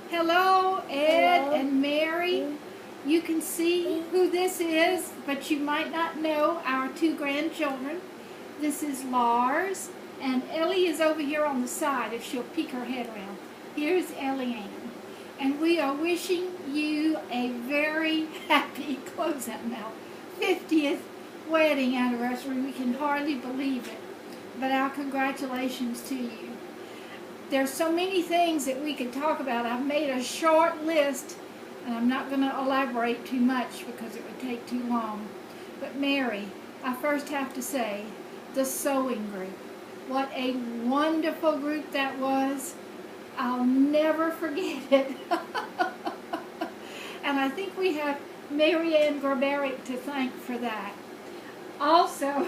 Hello, Ed Hello. and Mary. You can see who this is, but you might not know our two grandchildren. This is Lars, and Ellie is over here on the side if she'll peek her head around. Here's Ellie Ann. And we are wishing you a very happy, close that mouth, 50th wedding anniversary. We can hardly believe it, but our congratulations to you. There's so many things that we could talk about. I've made a short list, and I'm not going to elaborate too much because it would take too long. But Mary, I first have to say, the sewing group. What a wonderful group that was. I'll never forget it. And I think we have Mary Ann Garberic to thank for that. Also,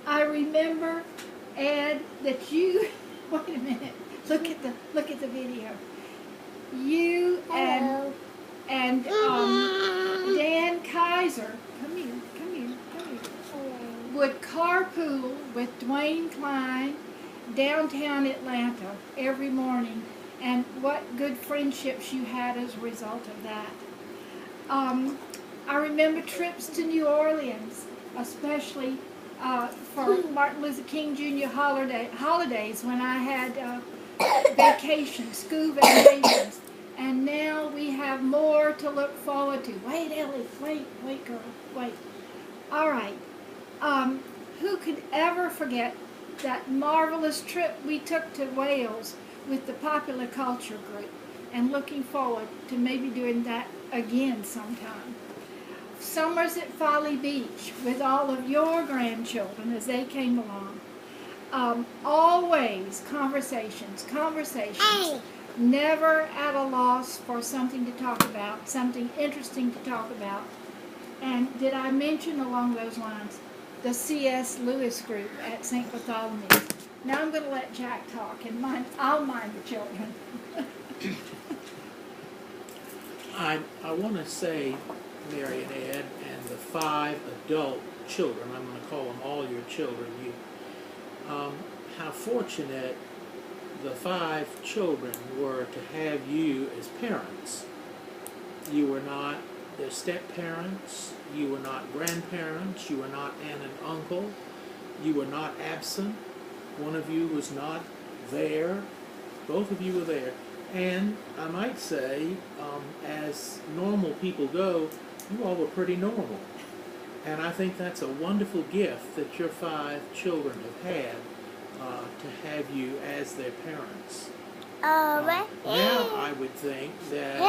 I remember, Ed, that you, wait a minute, look at the video. You and Dan Kaiser, come here, would carpool with Dwayne Klein downtown Atlanta every morning, and what good friendships you had as a result of that. I remember trips to New Orleans, especially for Martin Luther King Jr. holidays when I had vacations, school vacations. And now we have more to look forward to. Wait, Ellie, wait, girl, wait. All right. Who could ever forget that marvelous trip we took to Wales with the Popular Culture Group, and looking forward to maybe doing that again sometime. Summers at Folly Beach with all of your grandchildren as they came along. Always conversations, never at a loss for something to talk about, something interesting to talk about. And did I mention along those lines the C.S. Lewis group at St. Bartholomew's? Now I'm going to let Jack talk, and I'll mind the children. I want to say, Mary and Ed, and the 5 adult children, I'm going to call them all your children, how fortunate the 5 children were to have you as parents. You were not their step-parents, you were not grandparents, you were not aunt and uncle, you were not absent, one of you was not there, both of you were there. And I might say, as normal people go, you all were pretty normal. And I think that's a wonderful gift that your 5 children have had, to have you as their parents. Now I would think that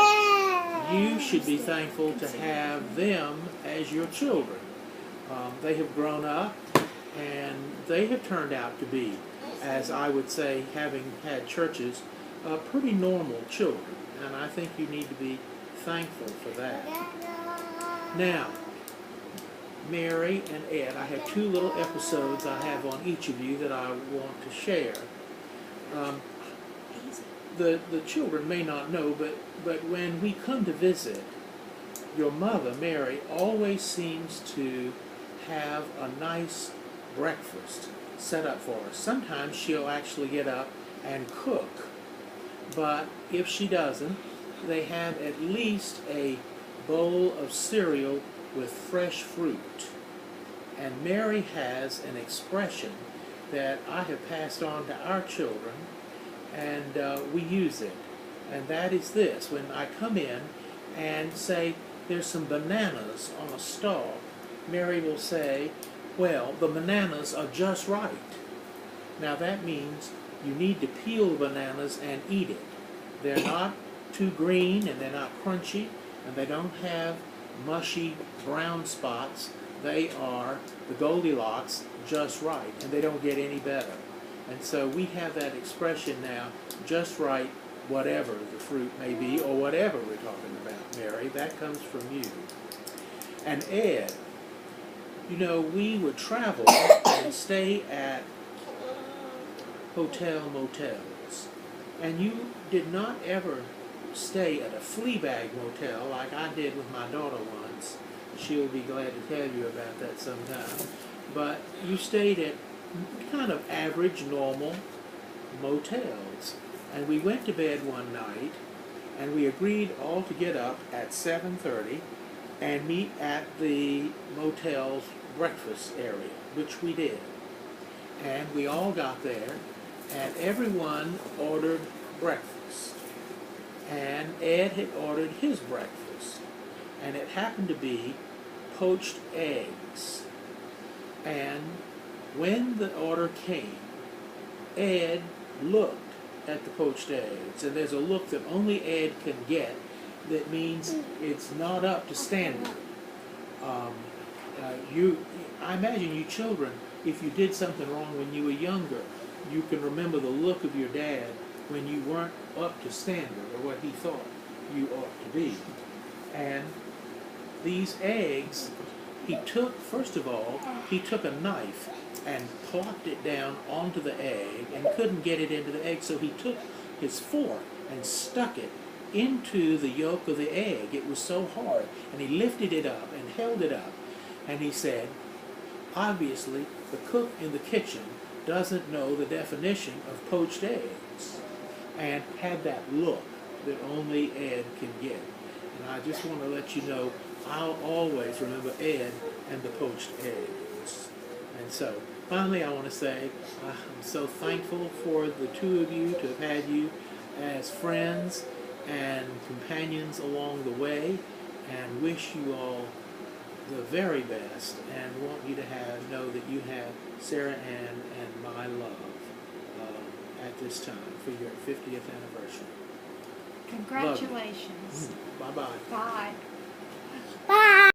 you should be thankful to have them as your children. They have grown up, and they have turned out to be, as I would say, having had churches, pretty normal children. And I think you need to be thankful for that. Now, Mary and Ed, I have 2 little episodes I have on each of you that I want to share. The children may not know, but when we come to visit, your mother, Mary, always seems to have a nice breakfast set up for us. Sometimes she'll actually get up and cook, but if she doesn't, they have at least a bowl of cereal with fresh fruit. And Mary has an expression that I have passed on to our children, and we use it. And that is this: when I come in and say, there's some bananas on a stalk, Mary will say, well, the bananas are just right. Now that means you need to peel the bananas and eat it. They're not too green, and they're not crunchy, and they don't have mushy brown spots. They are the Goldilocks, just right, and they don't get any better. And so we have that expression now, just right, whatever the fruit may be, or whatever we're talking about, Mary. That comes from you. And Ed, you know, we would travel and stay at motels. And you did not ever stay at a flea bag motel like I did with my daughter once. She'll be glad to tell you about that sometime. But you stayed at kind of average, normal motels. And we went to bed one night, and we agreed all to get up at 7:30 and meet at the motel's breakfast area, which we did. And we all got there, and everyone ordered breakfast. And Ed had ordered his breakfast, and it happened to be poached eggs. And when the order came, Ed looked at the poached eggs, and there's a look that only Ed can get that means it's not up to standard. I imagine you children, if you did something wrong when you were younger, you can remember the look of your dad when you weren't up to standard or what he thought you ought to be. And these eggs, first of all, he took a knife and plopped it down onto the egg and couldn't get it into the egg, so he took his fork and stuck it into the yolk of the egg. It was so hard, and he lifted it up and held it up, and he said, obviously the cook in the kitchen doesn't know the definition of poached eggs, and had that look that only Ed can get. And I just want to let you know, I'll always remember Ed and the poached eggs. And so, finally, I want to say I'm so thankful for the two of you, to have had you as friends and companions along the way, and wish you all the very best, and want you to know that you have Sara Ann and my love at this time for your 50th anniversary. Congratulations. Bye-bye. Bye.